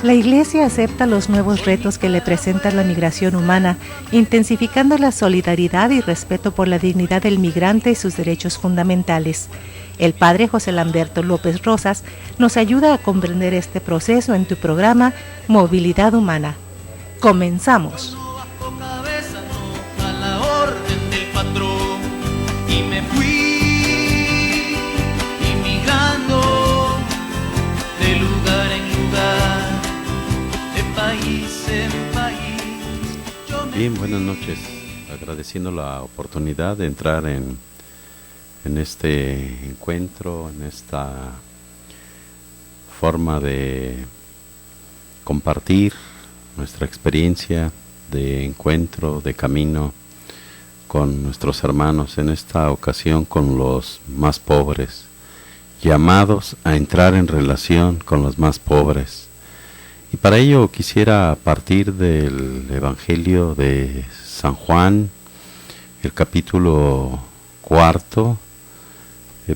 La Iglesia acepta los nuevos retos que le presenta la migración humana, intensificando la solidaridad y respeto por la dignidad del migrante y sus derechos fundamentales. El Padre José Lamberto López Rosas nos ayuda a comprender este proceso en tu programa Movilidad Humana. Comenzamos. Bien, buenas noches. Agradeciendo la oportunidad de entrar en este encuentro, en esta forma de compartir nuestra experiencia de encuentro, de camino con nuestros hermanos, en esta ocasión con los más pobres, llamados a entrar en relación con los más pobres. Y para ello quisiera partir del Evangelio de San Juan, el capítulo 4,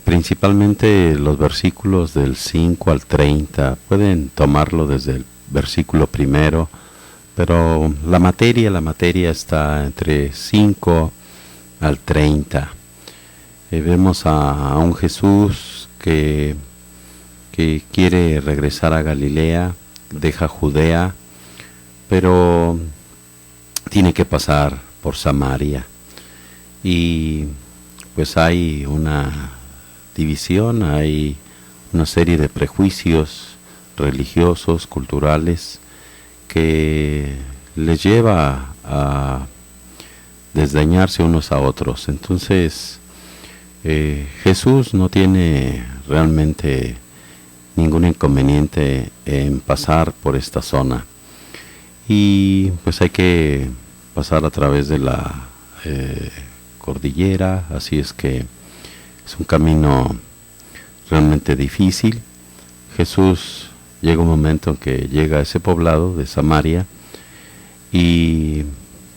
principalmente los versículos del 5 al 30. Pueden tomarlo desde el versículo primero, pero la materia está entre 5 al 30. Vemos a un Jesús que quiere regresar a Galilea, deja Judea, pero tiene que pasar por Samaria. Y pues hay una división, hay una serie de prejuicios religiosos, culturales, que les lleva a desdeñarse unos a otros. Entonces, Jesús no tiene realmente ningún inconveniente en pasar por esta zona, y pues hay que pasar a través de la cordillera, así es que es un camino realmente difícil. Jesús llega un momento en que llega a ese poblado de Samaria y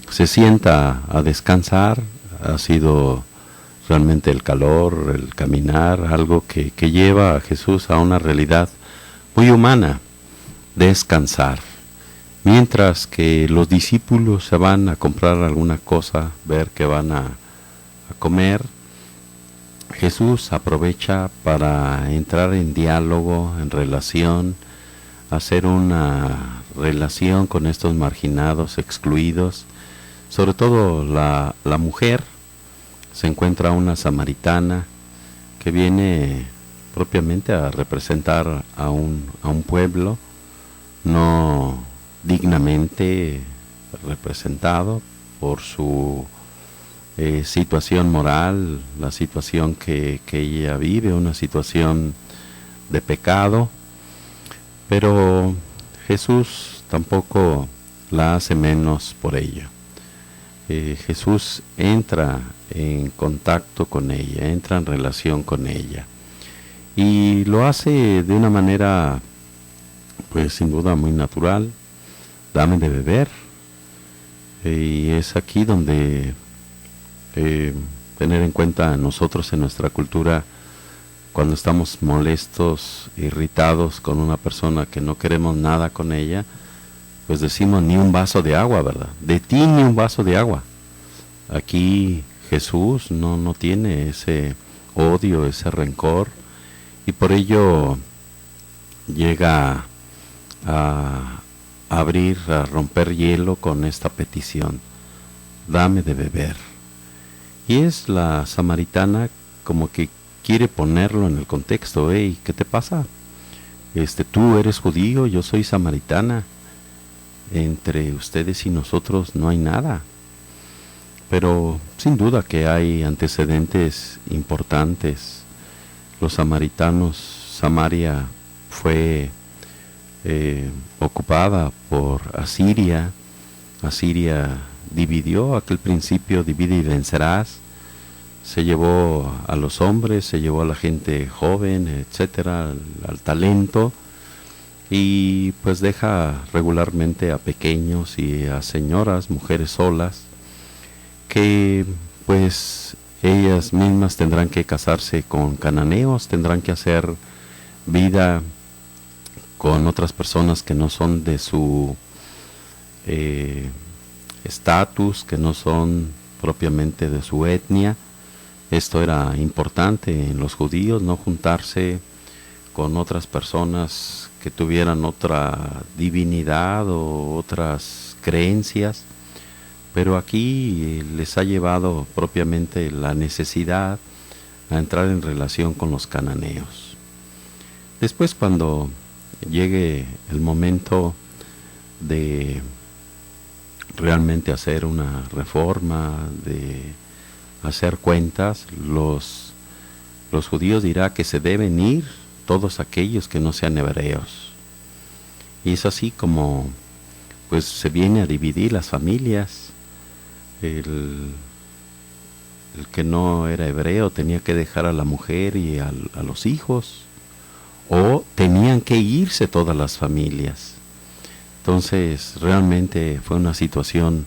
se sienta a descansar. Ha sido realmente el calor, el caminar, algo que lleva a Jesús a una realidad muy humana, descansar. Mientras que los discípulos se van a comprar alguna cosa, ver qué van a comer, Jesús aprovecha para entrar en diálogo, en relación, hacer una relación con estos marginados, excluidos. Sobre todo la mujer. Se encuentra una samaritana que viene propiamente a representar a un pueblo no dignamente representado por su situación moral, la situación que ella vive, una situación de pecado, pero Jesús tampoco la hace menos por ello. Jesús entra en contacto con ella, entra en relación con ella, y lo hace de una manera pues sin duda muy natural. Dame de beber. Y es aquí donde tener en cuenta nosotros en nuestra cultura, cuando estamos molestos, irritados con una persona que no queremos nada con ella, pues decimos ni un vaso de agua, ¿verdad? De ti ni un vaso de agua. Aquí Jesús no tiene ese odio, ese rencor, y por ello llega a abrir, a romper hielo con esta petición: dame de beber. Y es la samaritana como que quiere ponerlo en el contexto. Hey, ¿qué te pasa? Tú eres judío, yo soy samaritana. Entre ustedes y nosotros no hay nada. Pero sin duda que hay antecedentes importantes. Los samaritanos, Samaria fue ocupada por Asiria. Asiria dividió, aquel principio divide y vencerás. Se llevó a los hombres, se llevó a la gente joven, etcétera, al talento, y pues deja regularmente a pequeños y a señoras, mujeres solas, que pues ellas mismas tendrán que casarse con cananeos, tendrán que hacer vida con otras personas que no son de su estatus, que no son propiamente de su etnia. Esto era importante en los judíos, no juntarse con otras personas que tuvieran otra divinidad o otras creencias, pero aquí les ha llevado propiamente la necesidad a entrar en relación con los cananeos. Después, cuando llegue el momento de realmente hacer una reforma, de hacer cuentas, los judíos dirán que se deben ir todos aquellos que no sean hebreos. Y es así como pues se viene a dividir las familias. El que no era hebreo tenía que dejar a la mujer y a los hijos, o tenían que irse todas las familias. Entonces realmente fue una situación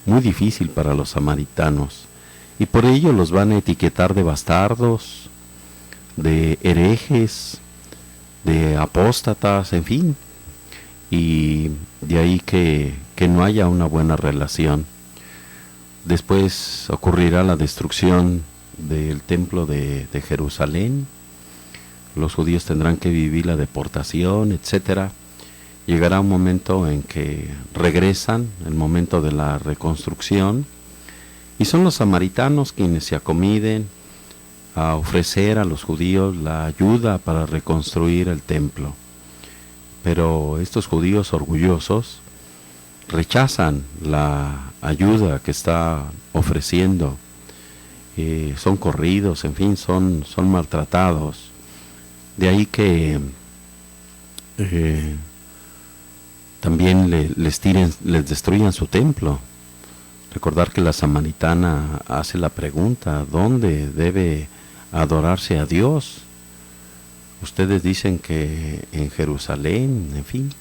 muy difícil para los samaritanos, y por ello los van a etiquetar de bastardos, de herejes, de apóstatas, en fin, y de ahí que no haya una buena relación. Después ocurrirá la destrucción del templo de Jerusalén. Los judíos tendrán que vivir la deportación, etcétera. Llegará un momento en que regresan, el momento de la reconstrucción, y son los samaritanos quienes se acomiden a ofrecer a los judíos la ayuda para reconstruir el templo. Pero estos judíos orgullosos rechazan la ayuda que está ofreciendo, son corridos, en fin, son maltratados. De ahí que también les destruyan su templo. Recordar que la samaritana hace la pregunta: ¿dónde debe adorarse a Dios? Ustedes dicen que en Jerusalén, en fin.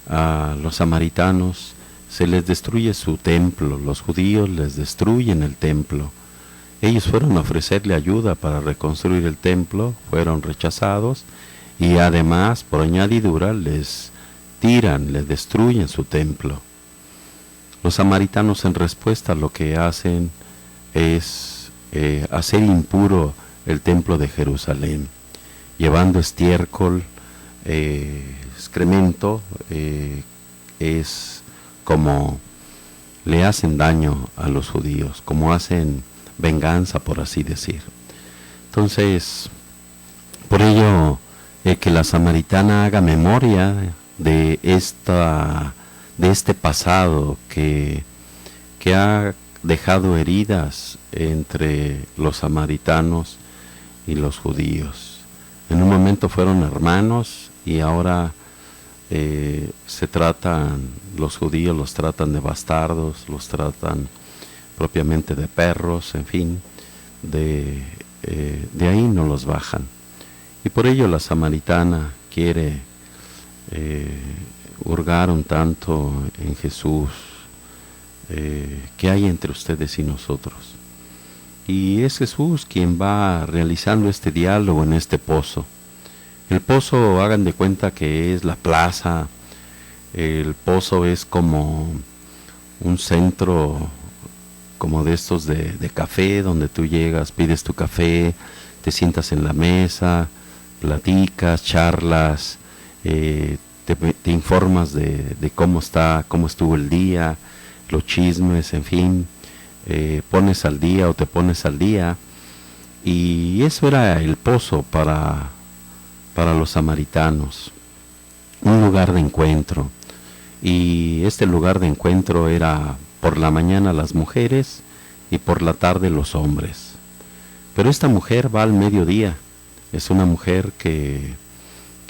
A los samaritanos se les destruye su templo, los judíos les destruyen el templo. Ellos fueron a ofrecerle ayuda para reconstruir el templo, fueron rechazados, y además, por añadidura, les tiran, les destruyen su templo. Los samaritanos, en respuesta, lo que hacen es hacer impuro el templo de Jerusalén, llevando estiércol, excremento, es como le hacen daño a los judíos, como hacen venganza, por así decir. Entonces, por ello, que la samaritana haga memoria de este pasado que ha dejado heridas entre los samaritanos y los judíos. En un momento fueron hermanos y ahora los judíos los tratan de bastardos, los tratan propiamente de perros, en fin, de ahí no los bajan. Y por ello la samaritana quiere hurgar un tanto en Jesús, ¿qué hay entre ustedes y nosotros? Y es Jesús quien va realizando este diálogo en este pozo. El pozo, hagan de cuenta que es la plaza. El pozo es como un centro, como de estos de café, donde tú llegas, pides tu café, te sientas en la mesa, platicas, charlas, te informas de cómo estuvo el día, los chismes, en fin, pones al día o te pones al día. Y eso era el pozo para los samaritanos, un lugar de encuentro. Y este lugar de encuentro era por la mañana las mujeres y por la tarde los hombres. Pero esta mujer va al mediodía, es una mujer que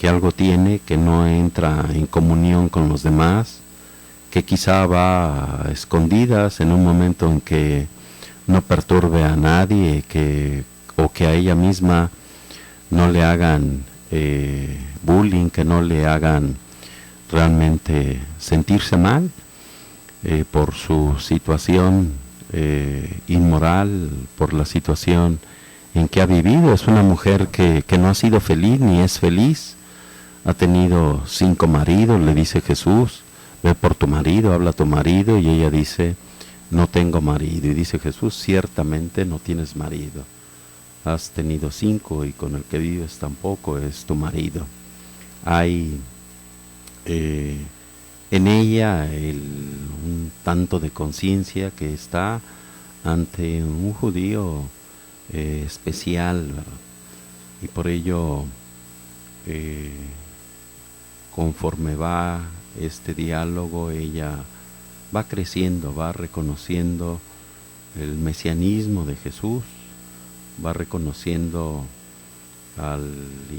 algo tiene, que no entra en comunión con los demás, que quizá va a escondidas en un momento en que no perturbe a nadie, o que a ella misma no le hagan bullying, que no le hagan realmente sentirse mal por su situación inmoral, por la situación en que ha vivido. Es una mujer que no ha sido feliz ni es feliz, ha tenido 5 maridos, le dice Jesús, ve por tu marido, habla a tu marido, y ella dice, no tengo marido. Y dice Jesús, ciertamente no tienes marido, has tenido 5 y con el que vives tampoco es tu marido. Hay en ella un tanto de conciencia que está ante un judío especial, ¿verdad? Y por ello, conforme va este diálogo, ella va creciendo, va reconociendo el mesianismo de Jesús, va reconociendo al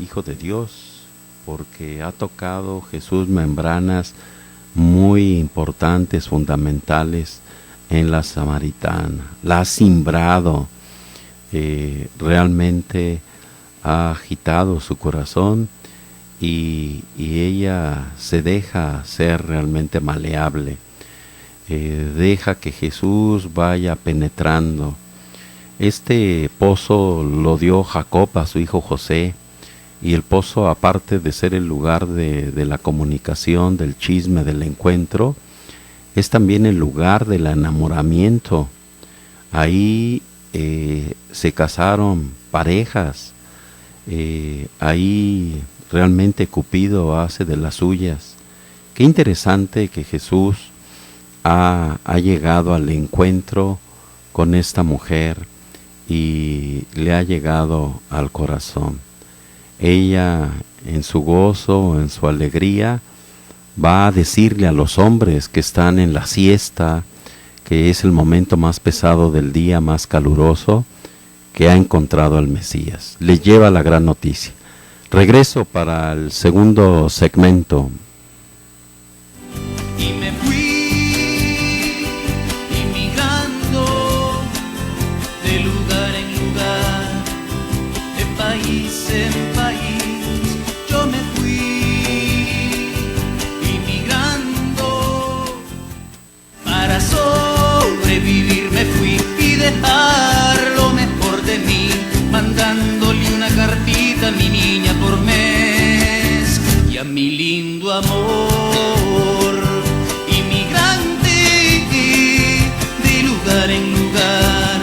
Hijo de Dios, porque ha tocado Jesús membranas muy importantes, fundamentales en la samaritana. La ha simbrado, realmente ha agitado su corazón, y ella se deja ser realmente maleable, deja que Jesús vaya penetrando. Este pozo lo dio Jacob a su hijo José, y el pozo, aparte de ser el lugar de la comunicación, del chisme, del encuentro, es también el lugar del enamoramiento. Ahí se casaron parejas, ahí realmente Cupido hace de las suyas. Qué interesante que Jesús ha llegado al encuentro con esta mujer y le ha llegado al corazón. Ella, en su gozo, en su alegría, va a decirle a los hombres que están en la siesta, que es el momento más pesado del día, más caluroso, que ha encontrado al Mesías. Le lleva la gran noticia. Regreso para el segundo segmento. Y me fui inmigrando de lugar en lugar, de país en país. Yo me fui inmigrando para sobrevivir. Me fui y dejar lo mejor de mí, mandándole una cartita a mi niña por mes y a mi lindo amor. Inmigrante de lugar en lugar,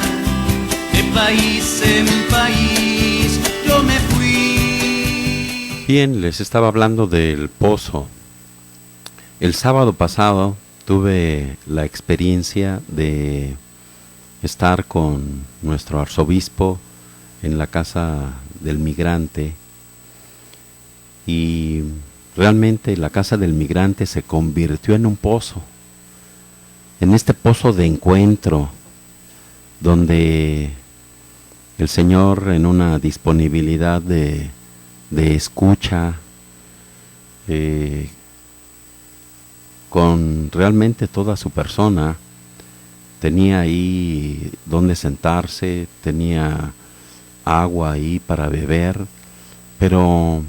de país en país, yo me fui. Bien, les estaba hablando del pozo. El sábado pasado tuve la experiencia de estar con nuestro arzobispo en la casa del migrante, y realmente la casa del migrante se convirtió en un pozo, en este pozo de encuentro, donde el Señor, en una disponibilidad de escucha, con realmente toda su persona, tenía ahí donde sentarse, tenía agua ahí para beber, pero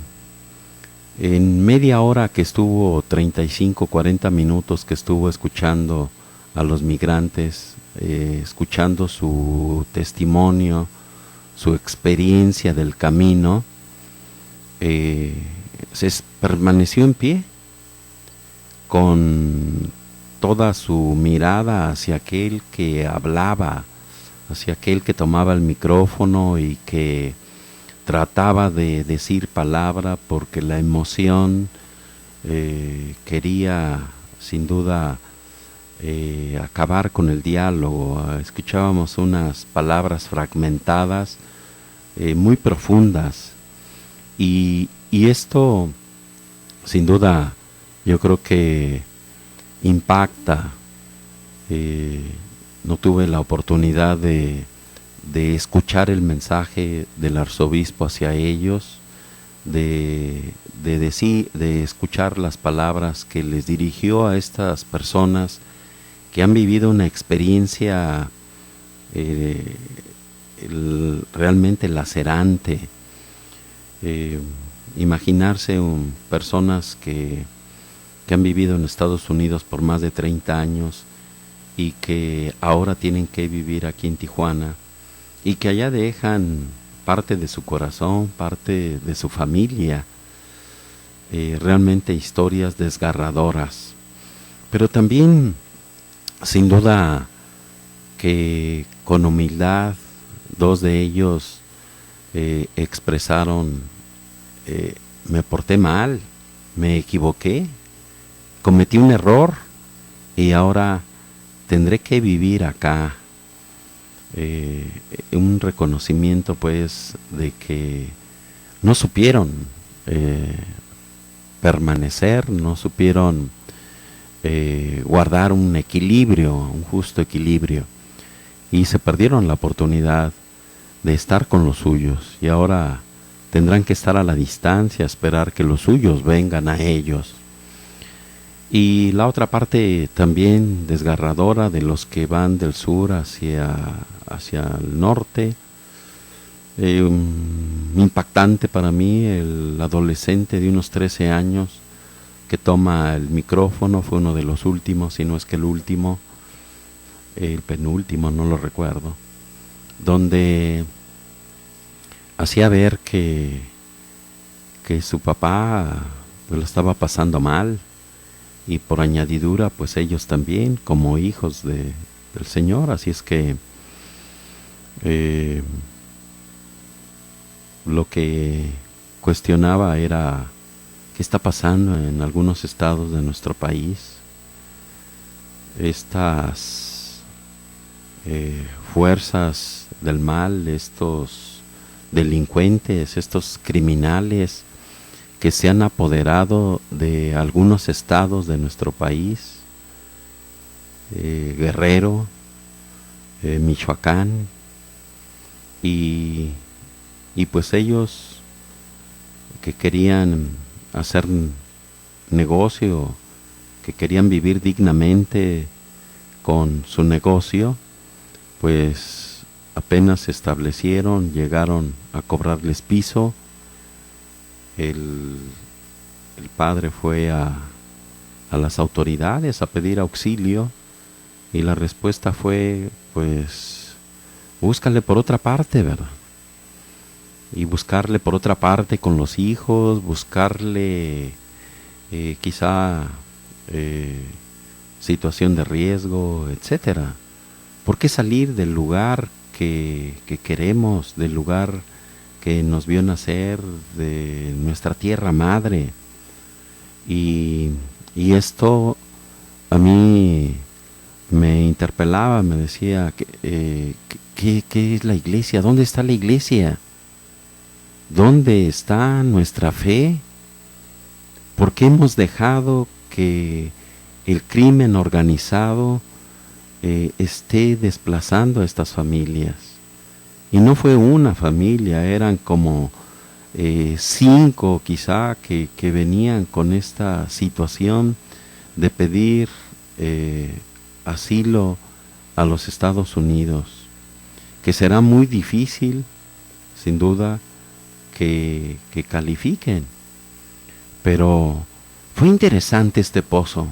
en media hora que estuvo, 35, 40 minutos que estuvo escuchando a los migrantes, escuchando su testimonio, su experiencia del camino, permaneció en pie, con toda su mirada hacia aquel que hablaba, hacia aquel que tomaba el micrófono y que trataba de decir palabra, porque la emoción quería sin duda acabar con el diálogo. Escuchábamos unas palabras fragmentadas, muy profundas, y esto sin duda yo creo que impacta. No tuve la oportunidad de escuchar el mensaje del arzobispo hacia ellos, de escuchar las palabras que les dirigió a estas personas que han vivido una experiencia realmente lacerante. Imaginarse personas que han vivido en Estados Unidos por más de 30 años y que ahora tienen que vivir aquí en Tijuana, y que allá dejan parte de su corazón, parte de su familia, realmente historias desgarradoras, pero también sin duda que con humildad dos de ellos expresaron, me porté mal, me equivoqué, cometí un error y ahora tendré que vivir acá. Un reconocimiento pues de que no supieron permanecer, no supieron guardar un equilibrio, un justo equilibrio, y se perdieron la oportunidad de estar con los suyos, y ahora tendrán que estar a la distancia, esperar que los suyos vengan a ellos. Y la otra parte también desgarradora de los que van del sur hacia el norte, impactante para mí, el adolescente de unos 13 años que toma el micrófono, fue uno de los últimos, si no es que el último, el penúltimo, no lo recuerdo, donde hacía ver que su papá pues lo estaba pasando mal, y por añadidura pues ellos también como hijos del Señor. Así es que lo que cuestionaba era qué está pasando en algunos estados de nuestro país. Estas fuerzas del mal, estos delincuentes, estos criminales que se han apoderado de algunos estados de nuestro país, Guerrero, Michoacán, y pues ellos que querían hacer negocio, que querían vivir dignamente con su negocio, pues apenas se establecieron, llegaron a cobrarles piso. El padre fue a las autoridades a pedir auxilio, y la respuesta fue, pues, búscale por otra parte, ¿verdad? Y buscarle por otra parte con los hijos, buscarle quizá situación de riesgo, etcétera. ¿Por qué salir del lugar que queremos, del lugar que nos vio nacer, de nuestra tierra madre? Y esto a mí me interpelaba, me decía, ¿qué es la iglesia? ¿Dónde está la iglesia? ¿Dónde está nuestra fe? ¿Por qué hemos dejado que el crimen organizado esté desplazando a estas familias? Y no fue una familia, eran como 5 quizá que venían con esta situación de pedir asilo a los Estados Unidos, que será muy difícil, sin duda, que califiquen. Pero fue interesante este pozo.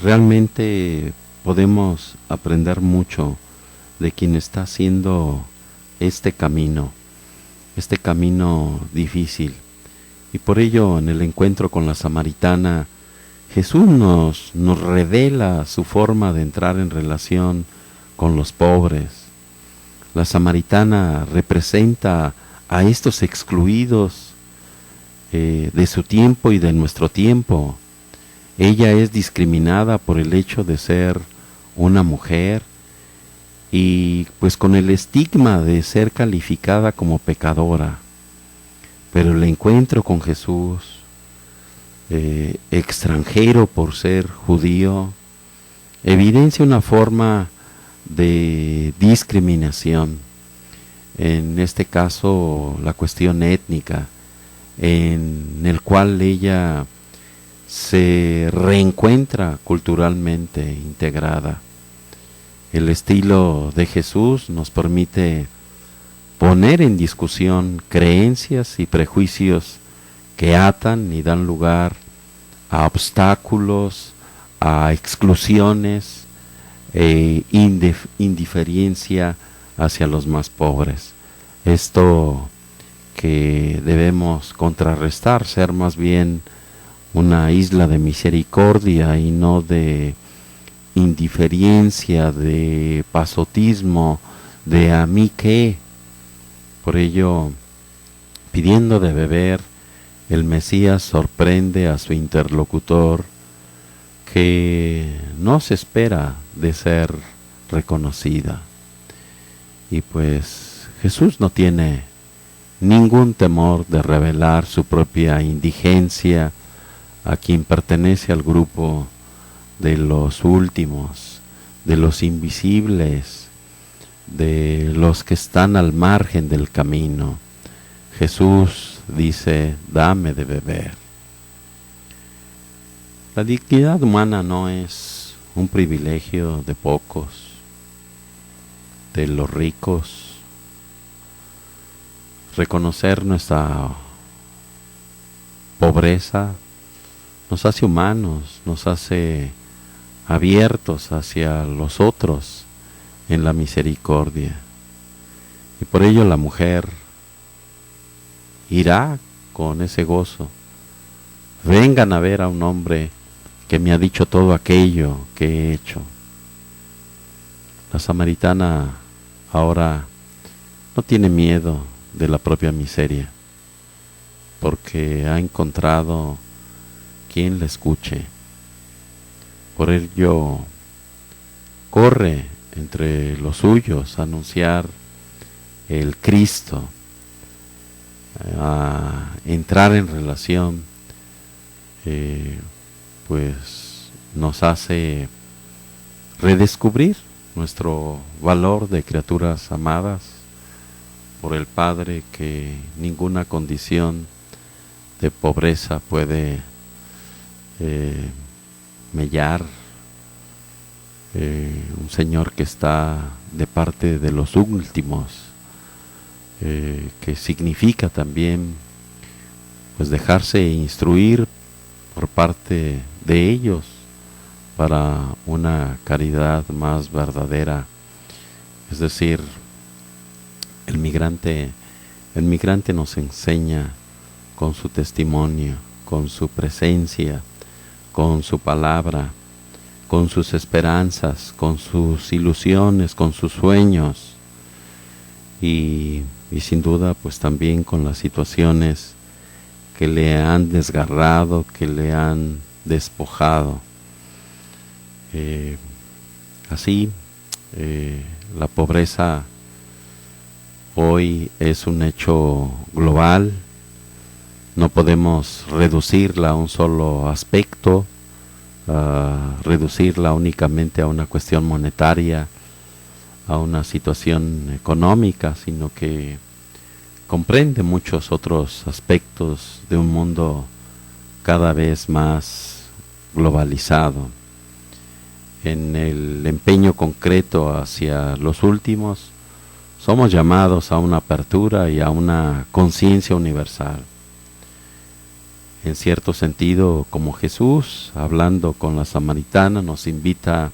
Realmente podemos aprender mucho de quien está haciendo este camino difícil. Y por ello, en el encuentro con la samaritana, Jesús nos revela su forma de entrar en relación con los pobres. La samaritana representa a estos excluidos de su tiempo y de nuestro tiempo. Ella es discriminada por el hecho de ser una mujer, y pues con el estigma de ser calificada como pecadora. Pero el encuentro con Jesús, extranjero por ser judío, evidencia una forma de discriminación, en este caso la cuestión étnica, en el cual ella se reencuentra culturalmente integrada. El estilo de Jesús nos permite poner en discusión creencias y prejuicios que atan y dan lugar a obstáculos, a exclusiones e indiferencia hacia los más pobres. Esto que debemos contrarrestar, ser más bien una isla de misericordia y no de indiferencia, de pasotismo, de a mí qué. Por ello, pidiendo de beber, el Mesías sorprende a su interlocutor que no se espera de ser reconocida. Y pues Jesús no tiene ningún temor de revelar su propia indigencia a quien pertenece al grupo de los últimos, de los invisibles, de los que están al margen del camino. Jesús dice, dame de beber. La dignidad humana no es un privilegio de pocos, de los ricos. Reconocer nuestra pobreza nos hace humanos, nos hace abiertos hacia los otros en la misericordia. Y por ello la mujer irá con ese gozo. Vengan a ver a un hombre que me ha dicho todo aquello que he hecho. La samaritana ahora no tiene miedo de la propia miseria, porque ha encontrado quien la escuche. Por ello corre entre los suyos a anunciar el Cristo, a entrar en relación, pues nos hace redescubrir nuestro valor de criaturas amadas por el Padre, que ninguna condición de pobreza puede mellar. Un Señor que está de parte de los últimos, que significa también pues dejarse instruir por parte de ellos para una caridad más verdadera. Es decir, el migrante nos enseña con su testimonio, con su presencia, con su palabra, con sus esperanzas, con sus ilusiones, con sus sueños, y sin duda pues también con las situaciones que le han desgarrado, que le han despojado. Así, la pobreza hoy es un hecho global. No podemos reducirla a un solo aspecto, reducirla únicamente a una cuestión monetaria, a una situación económica, sino que comprende muchos otros aspectos de un mundo cada vez más globalizado. En el empeño concreto hacia los últimos, somos llamados a una apertura y a una conciencia universal. En cierto sentido, como Jesús, hablando con la samaritana, nos invita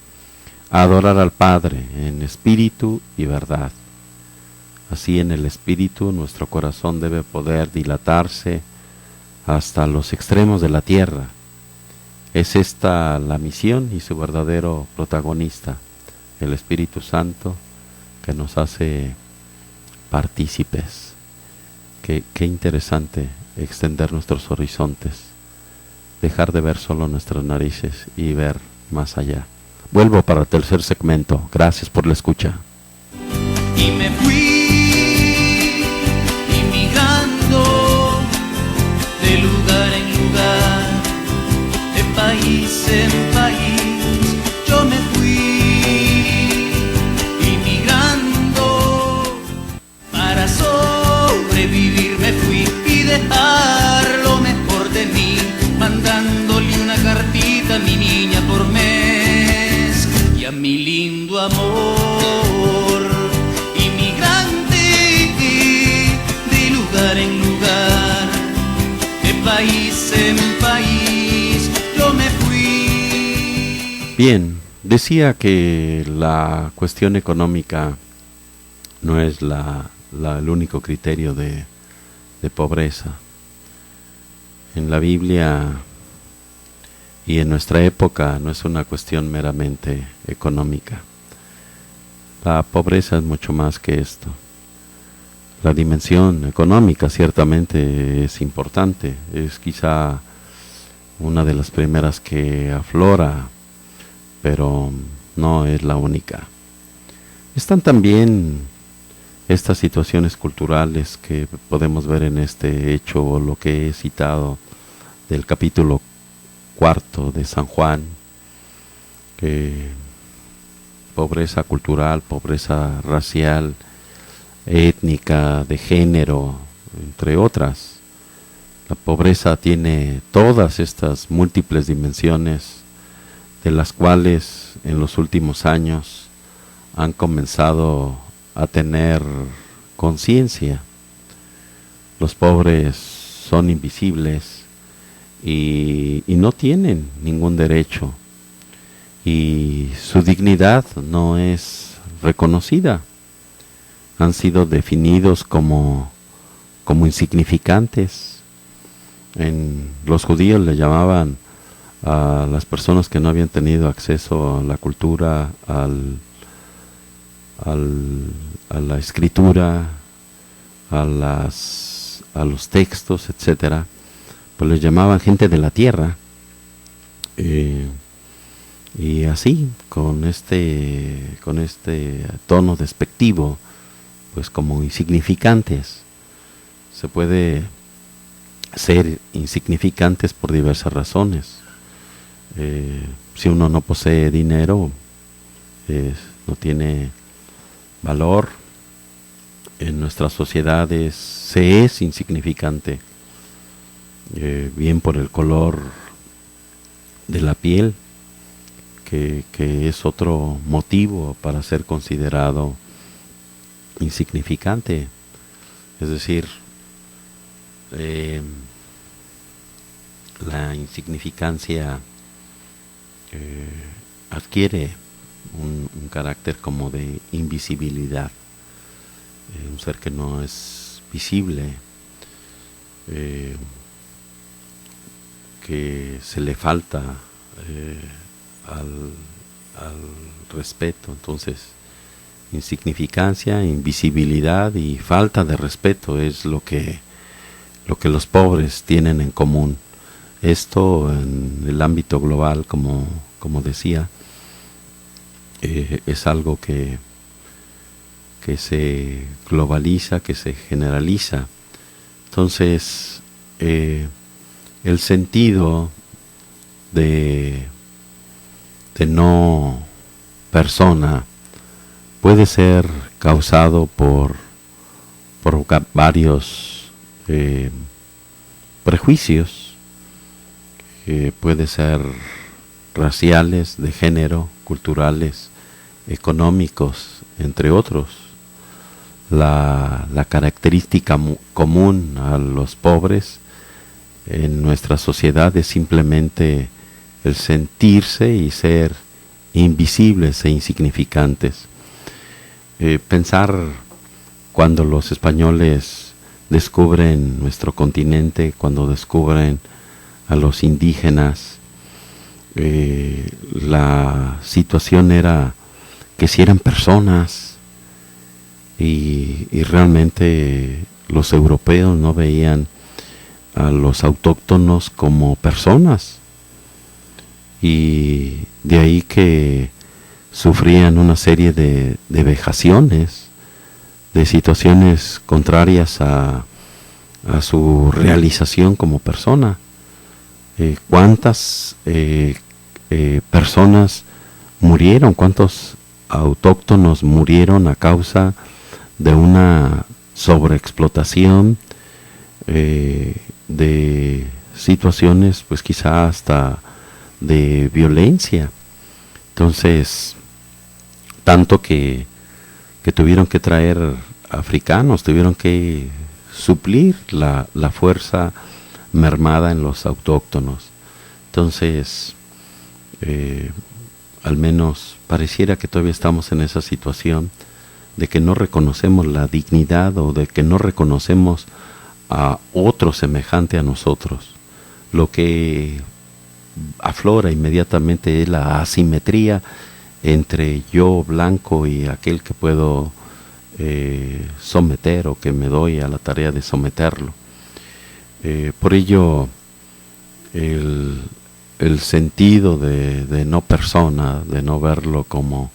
a adorar al Padre en espíritu y verdad. Así, en el espíritu, nuestro corazón debe poder dilatarse hasta los extremos de la tierra. Es esta la misión y su verdadero protagonista, el Espíritu Santo, que nos hace partícipes. Qué interesante extender nuestros horizontes, dejar de ver solo nuestras narices y ver más allá. Vuelvo para el tercer segmento. Gracias por la escucha. Y me fui inmigrando de lugar en lugar, de país en país. Yo me fui inmigrando para sobrevivir. Me fui y dejar lo mejor de mí, mandándole una cartita a mi niña por mes y a mi lindo amor. Inmigrante de lugar en lugar, de país en país, yo me fui. Bien, decía que la cuestión económica no es el único criterio de de pobreza. En la Biblia y en nuestra época no es una cuestión meramente económica. La pobreza es mucho más que esto. La dimensión económica ciertamente es importante, es quizá una de las primeras que aflora, pero no es la única. Están también estas situaciones culturales que podemos ver en este hecho, o lo que he citado del capítulo 4 de San Juan, que pobreza cultural, pobreza racial, étnica, de género, entre otras. La pobreza tiene todas estas múltiples dimensiones, de las cuales en los últimos años han comenzado a tener conciencia. Los pobres son invisibles y no tienen ningún derecho, y su dignidad no es reconocida. Han sido definidos como insignificantes. Los judíos le llamaban a las personas que no habían tenido acceso a la cultura, a la escritura, a los textos, etcétera, pues les llamaban gente de la tierra, y así, con este tono despectivo, pues como insignificantes. Se puede ser insignificantes por diversas razones. Si uno no posee dinero, no tiene valor. En nuestras sociedades se es insignificante, bien por el color de la piel, que es otro motivo para ser considerado insignificante. Es decir, la insignificancia adquiere un carácter como de invisibilidad, un ser que no es visible, que se le falta al respeto. Entonces, insignificancia, invisibilidad y falta de respeto es lo que los pobres tienen en común. Esto en el ámbito global, como decía, es algo que se globaliza, que se generaliza. Entonces, el sentido de no persona puede ser causado por varios prejuicios, puede ser raciales, de género, culturales, económicos, entre otros. La característica común a los pobres en nuestra sociedad es simplemente el sentirse y ser invisibles e insignificantes. Pensar cuando los españoles descubren nuestro continente, cuando descubren a los indígenas, la situación era que si eran personas, y realmente los europeos no veían a los autóctonos como personas, y de ahí que sufrían una serie de vejaciones, de situaciones contrarias a su realización como persona. ¿Cuántas personas murieron? ¿Cuántos autóctonos murieron a causa de una sobreexplotación, de situaciones pues quizá hasta de violencia? Entonces, tanto que tuvieron que traer africanos, tuvieron que suplir la fuerza mermada en los autóctonos. Entonces, al menos pareciera que todavía estamos en esa situación de que no reconocemos la dignidad, o de que no reconocemos a otro semejante a nosotros. Lo que aflora inmediatamente es la asimetría entre yo blanco y aquel que puedo someter, o que me doy a la tarea de someterlo. Por ello el sentido de no persona, de no verlo como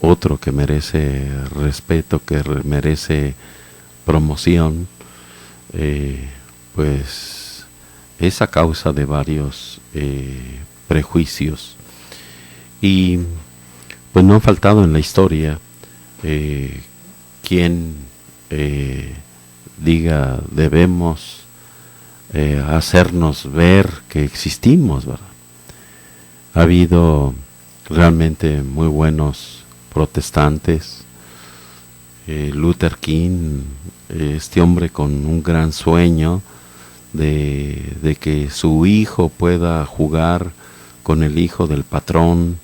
otro que merece respeto, que merece promoción, pues es a causa de varios prejuicios. Y pues no han faltado en la historia quien diga debemos hacernos ver que existimos, ¿verdad? Ha habido realmente muy buenos protestantes. Luther King, este hombre con un gran sueño de que su hijo pueda jugar con el hijo del patrón,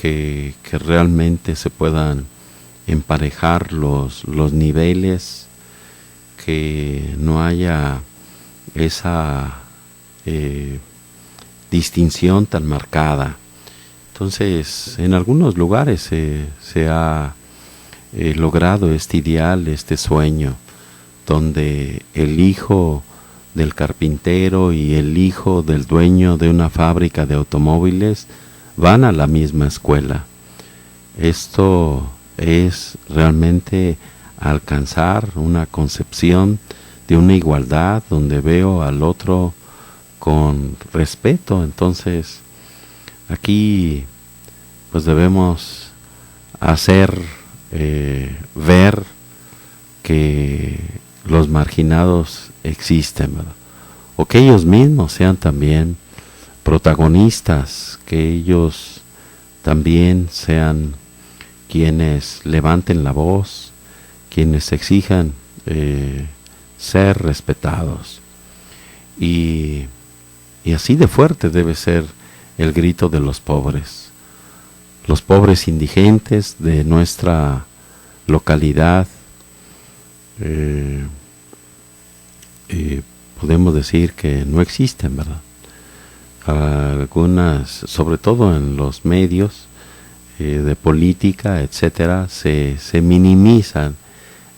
que realmente se puedan emparejar los niveles, que no haya esa distinción tan marcada. Entonces, en algunos lugares se ha logrado este ideal, este sueño, donde el hijo del carpintero y el hijo del dueño de una fábrica de automóviles van a la misma escuela. Esto es realmente alcanzar una concepción de una igualdad, donde veo al otro con respeto. Entonces, aquí pues debemos hacer ver que los marginados existen, ¿verdad? O que ellos mismos sean también protagonistas, que ellos también sean quienes levanten la voz, quienes exijan ser respetados. Y así de fuerte debe ser el grito de los pobres indigentes de nuestra localidad. Podemos decir que no existen, ¿verdad? Algunas, sobre todo en los medios de política, etcétera, se minimizan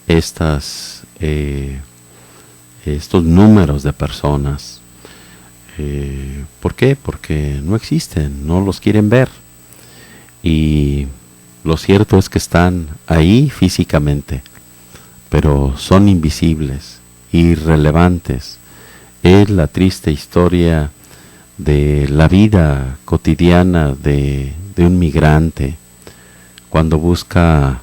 estos números de personas. ¿Por qué? Porque no existen, no los quieren ver. Y lo cierto es que están ahí físicamente, pero son invisibles, irrelevantes. Es la triste historia de la vida cotidiana de un migrante cuando busca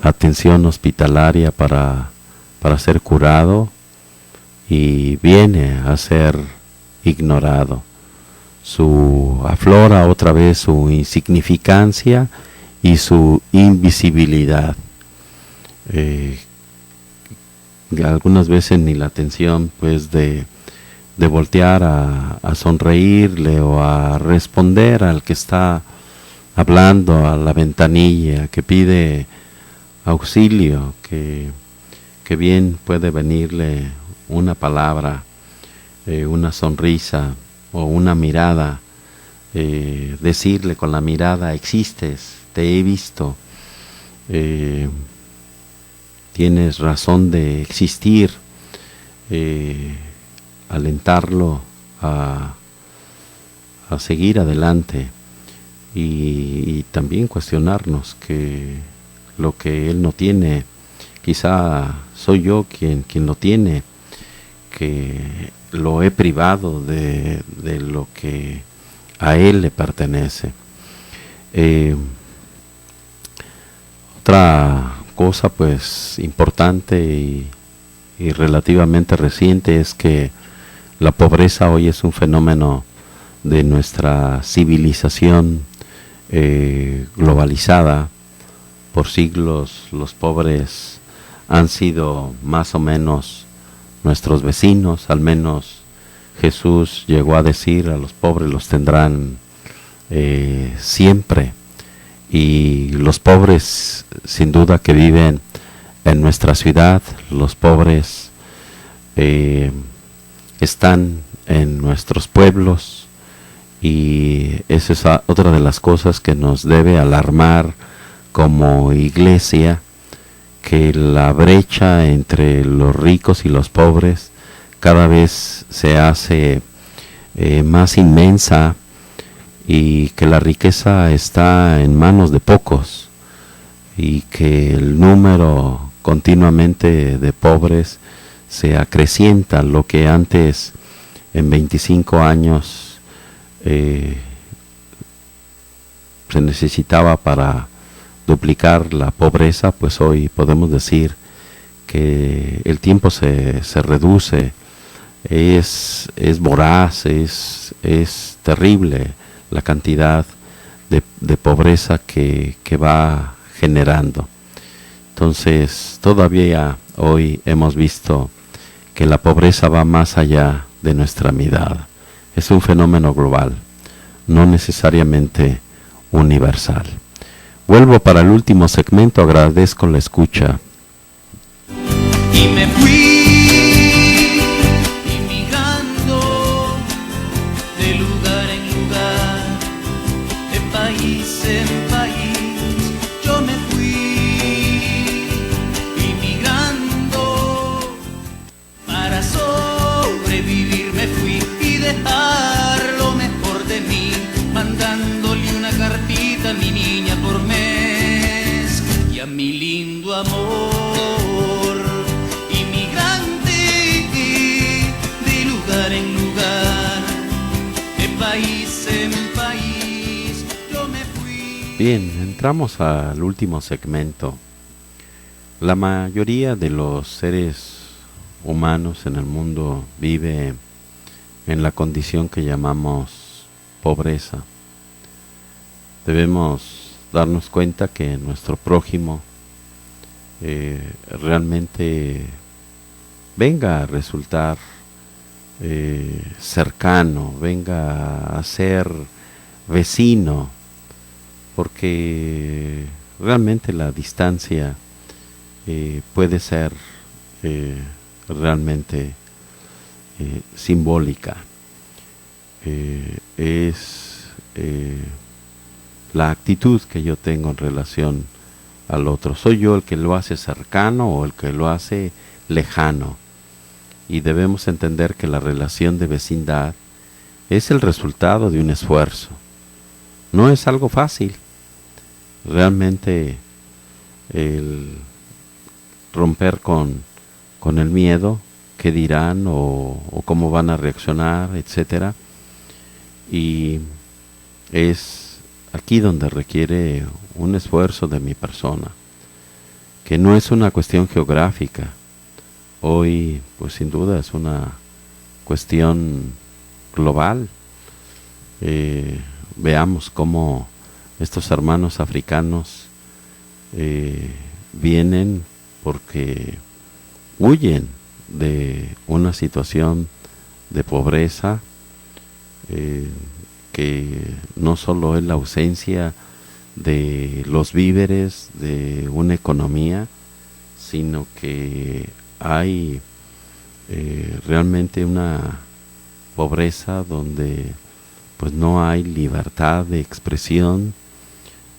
atención hospitalaria para ser curado y viene a ser ignorado. Aflora otra vez su insignificancia y su invisibilidad. Algunas veces ni la atención pues de voltear a sonreírle o a responder al que está hablando a la ventanilla, que pide auxilio, que bien puede venirle una palabra, una sonrisa o una mirada, decirle con la mirada: existes, te he visto, tienes razón de existir, alentarlo a seguir adelante y también cuestionarnos que lo que él no tiene, quizá soy yo quien lo tiene, que lo he privado de lo que a él le pertenece. Otra cosa pues importante y relativamente reciente es que la pobreza hoy es un fenómeno de nuestra civilización globalizada. Por siglos los pobres han sido más o menos nuestros vecinos. Al menos Jesús llegó a decir: a los pobres los tendrán siempre. Y los pobres sin duda que viven en nuestra ciudad, los pobres están en nuestros pueblos, y esa es otra de las cosas que nos debe alarmar como iglesia, que la brecha entre los ricos y los pobres cada vez se hace más inmensa, y que la riqueza está en manos de pocos, y que el número continuamente de pobres se acrecienta. Lo que antes en 25 años se necesitaba para duplicar la pobreza, pues hoy podemos decir que el tiempo se reduce. Es voraz, es terrible la cantidad de pobreza que va generando. Entonces, todavía hoy hemos visto que la pobreza va más allá de nuestra mirada. Es un fenómeno global, no necesariamente universal. Vuelvo para el último segmento, agradezco la escucha. Y me fui inmigrando de lugar en lugar, de país en país. Yo me fui inmigrando para sobrevivir. Me fui y dejar lo mejor de mí, mandándole una cartita a mi niña por mes y a mi lindo amor. Inmigrante de lugar en lugar, de país en país, yo me fui. Bien, entramos al último segmento. La mayoría de los seres humanos en el mundo vive en la condición que llamamos pobreza. Debemos darnos cuenta que nuestro prójimo realmente venga a resultar cercano, venga a ser vecino, porque realmente la distancia puede ser realmente simbólica. Es la actitud que yo tengo en relación al otro. ¿Soy yo el que lo hace cercano o el que lo hace lejano? Y debemos entender que la relación de vecindad es el resultado de un esfuerzo. No es algo fácil. Realmente el romper con el miedo, qué dirán o cómo van a reaccionar, etcétera. Y es aquí donde requiere un esfuerzo de mi persona, que no es una cuestión geográfica. Hoy, pues sin duda es una cuestión global. Veamos cómo estos hermanos africanos vienen porque huyen de una situación de pobreza, que no solo es la ausencia de los víveres, de una economía, sino que hay realmente una pobreza donde pues no hay libertad de expresión,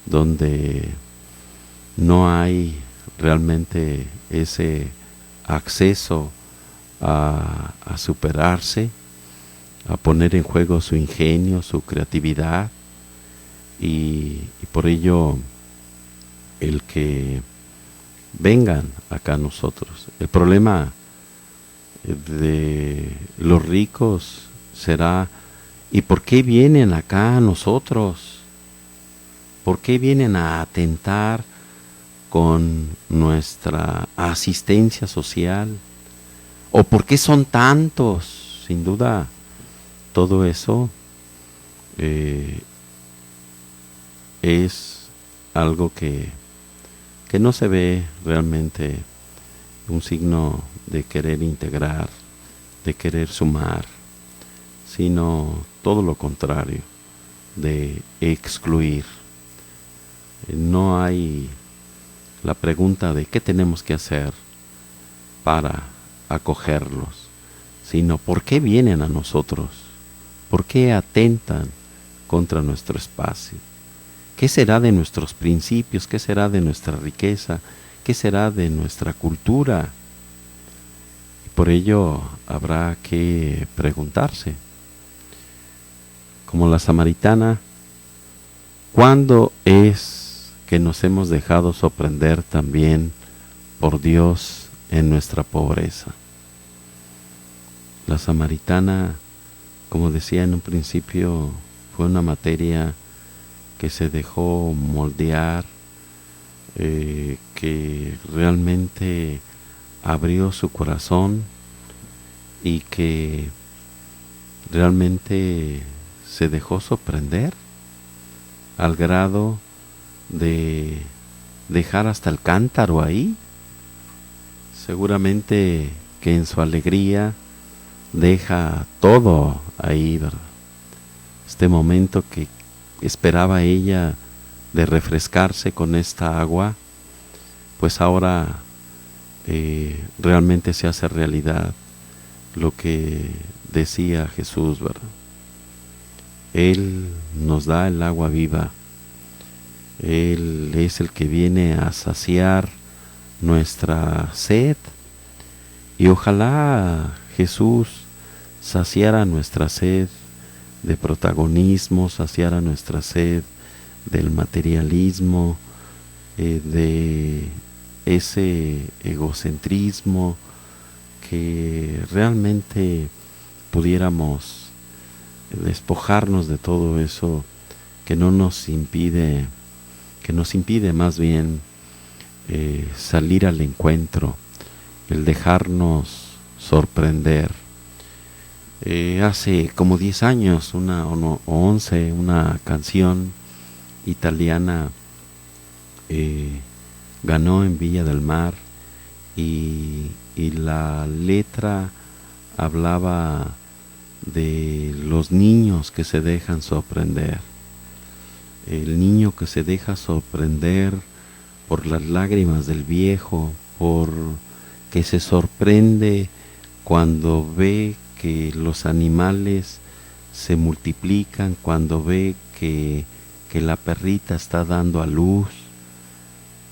donde no hay realmente ese acceso a superarse, a poner en juego su ingenio, su creatividad, y por ello el que vengan acá a nosotros. El problema de los ricos será, ¿y por qué vienen acá a nosotros? ¿Por qué vienen a atentar con nuestra asistencia social? ¿O por qué son tantos? Sin duda, todo eso es algo que no se ve realmente un signo de querer integrar, de querer sumar, sino todo lo contrario, de excluir. No hay la pregunta de qué tenemos que hacer para acogerlos. sino por qué vienen a nosotros, por qué atentan contra nuestro espacio. ¿Qué será de nuestros principios? ¿Qué será de nuestra riqueza? ¿Qué será de nuestra cultura? Y por ello habrá que preguntarse, como la samaritana, ¿cuándo es que nos hemos dejado sorprender también por Dios en nuestra pobreza? La samaritana, como decía en un principio, fue una materia que se dejó moldear, que realmente abrió su corazón y que realmente se dejó sorprender al grado de dejar hasta el cántaro ahí. Seguramente que en su alegría deja todo ahí, ¿verdad? Este momento que esperaba ella de refrescarse con esta agua, pues ahora realmente se hace realidad lo que decía Jesús, ¿verdad? Él nos da el agua viva. Él es el que viene a saciar nuestra sed. Y ojalá Jesús saciara nuestra sed de protagonismo, saciara nuestra sed del materialismo, de ese egocentrismo, que realmente pudiéramos despojarnos de todo eso que nos impide más bien salir al encuentro, el dejarnos sorprender. Hace como 10 años, o 11, una canción italiana ganó en Villa del Mar, y la letra hablaba de los niños que se dejan sorprender. El niño que se deja sorprender por las lágrimas del viejo, por que se sorprende cuando ve que los animales se multiplican, cuando ve que la perrita está dando a luz,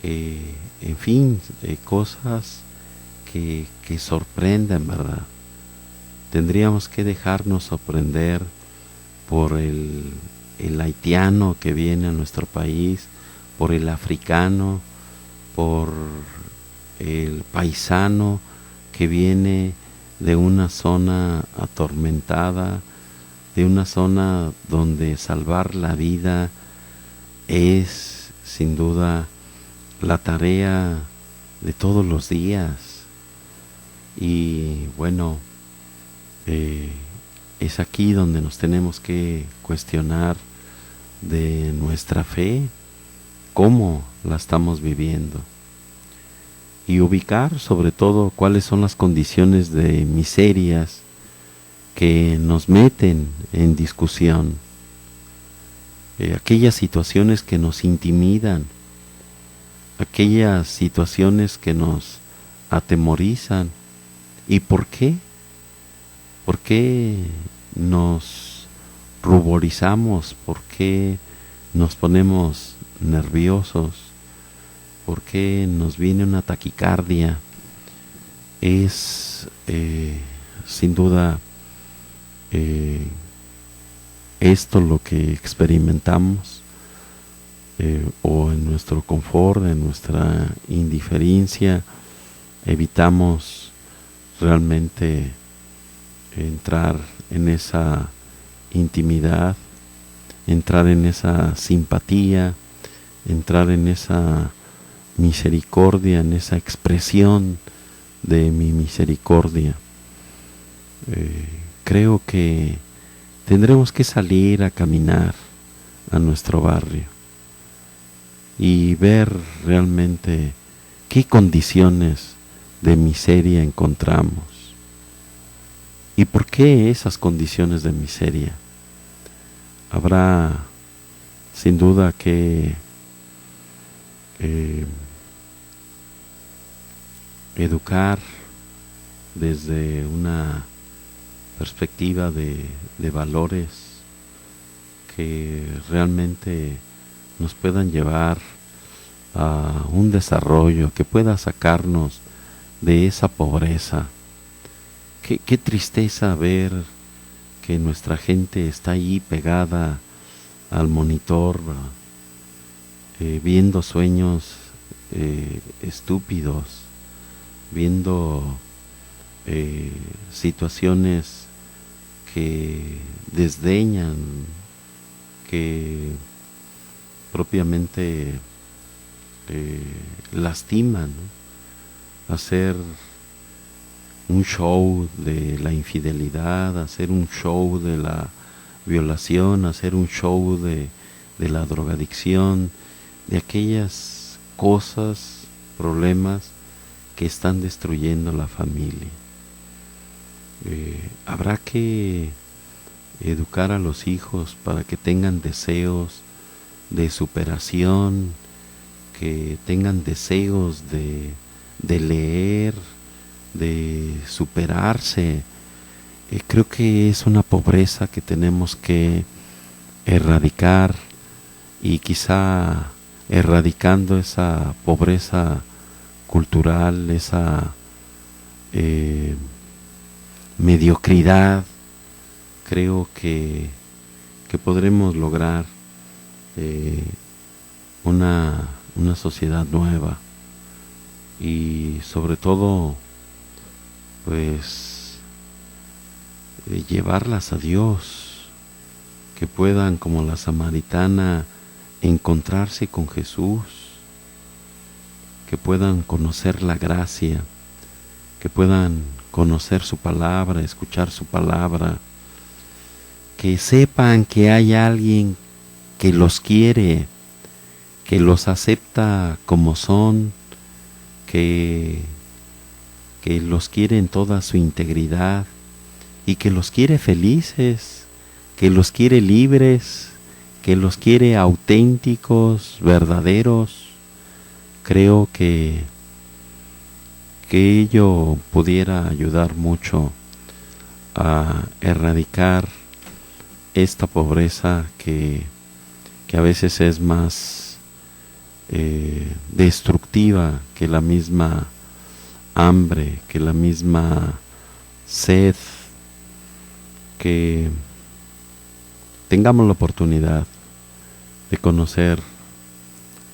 en fin, cosas que sorprenden, ¿verdad? Tendríamos que dejarnos sorprender por el haitiano que viene a nuestro país, por el africano, por el paisano que viene de una zona atormentada, de una zona donde salvar la vida es sin duda la tarea de todos los días. Y bueno, es aquí donde nos tenemos que cuestionar de nuestra fe, cómo la estamos viviendo, y ubicar sobre todo cuáles son las condiciones de miserias que nos meten en discusión, aquellas situaciones que nos intimidan, aquellas situaciones que nos atemorizan. ¿Y por qué? ¿Por qué nos ruborizamos? ¿Por qué nos ponemos nerviosos? ¿Por qué nos viene una taquicardia? Es sin duda esto lo que experimentamos, o en nuestro confort, en nuestra indiferencia, evitamos realmente entrar en esa intimidad, entrar en esa simpatía, entrar en esa misericordia, en esa expresión de mi misericordia. Creo que tendremos que salir a caminar a nuestro barrio y ver realmente qué condiciones de miseria encontramos y por qué esas condiciones de miseria. Habrá sin duda que educar desde una perspectiva de valores que realmente nos puedan llevar a un desarrollo, que pueda sacarnos de esa pobreza. Qué tristeza ver que nuestra gente está ahí pegada al monitor, viendo sueños estúpidos, viendo situaciones que desdeñan, que propiamente lastiman, ¿no? Hacer un show de la infidelidad, hacer un show de la violación, hacer un show de la drogadicción, de aquellas cosas, problemas que están destruyendo la familia. Habrá que educar a los hijos para que tengan deseos de superación, que tengan deseos de leer, de superarse. Creo que es una pobreza que tenemos que erradicar, y quizá erradicando esa pobreza cultural, esa mediocridad, creo que podremos lograr una sociedad nueva, y sobre todo pues llevarlas a Dios, que puedan, como la samaritana, encontrarse con Jesús, que puedan conocer la gracia, que puedan conocer su palabra, escuchar su palabra, que sepan que hay alguien que los quiere, que los acepta como son, que los quiere en toda su integridad, y que los quiere felices, que los quiere libres, que los quiere auténticos, verdaderos. Creo que ello pudiera ayudar mucho a erradicar esta pobreza que a veces es más destructiva que la misma hambre, que la misma sed. Que tengamos la oportunidad de conocer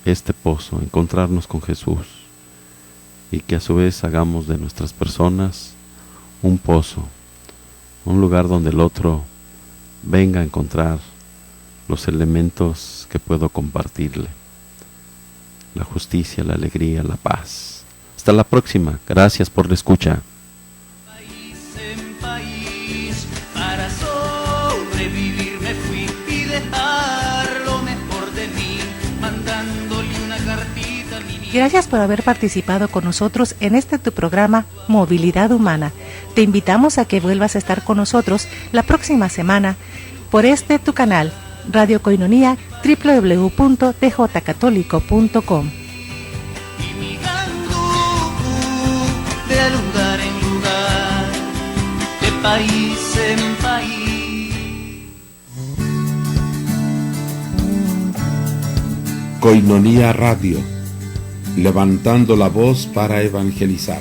este pozo, encontrarnos con Jesús, y que a su vez hagamos de nuestras personas un pozo, un lugar donde el otro venga a encontrar los elementos que puedo compartirle: la justicia, la alegría, la paz. Hasta la próxima. Gracias por la escucha. País en país, para sobrevivir me fui y dejar lo mejor de mí, mandándole una cartita a mi niña. Gracias por haber participado con nosotros en este tu programa Movilidad Humana. Te invitamos a que vuelvas a estar con nosotros la próxima semana por este tu canal, Radio Koinonia, www.djcatólico.com. Y migrando de lugar en lugar, de país en país. Koinonia Radio, levantando la voz para evangelizar.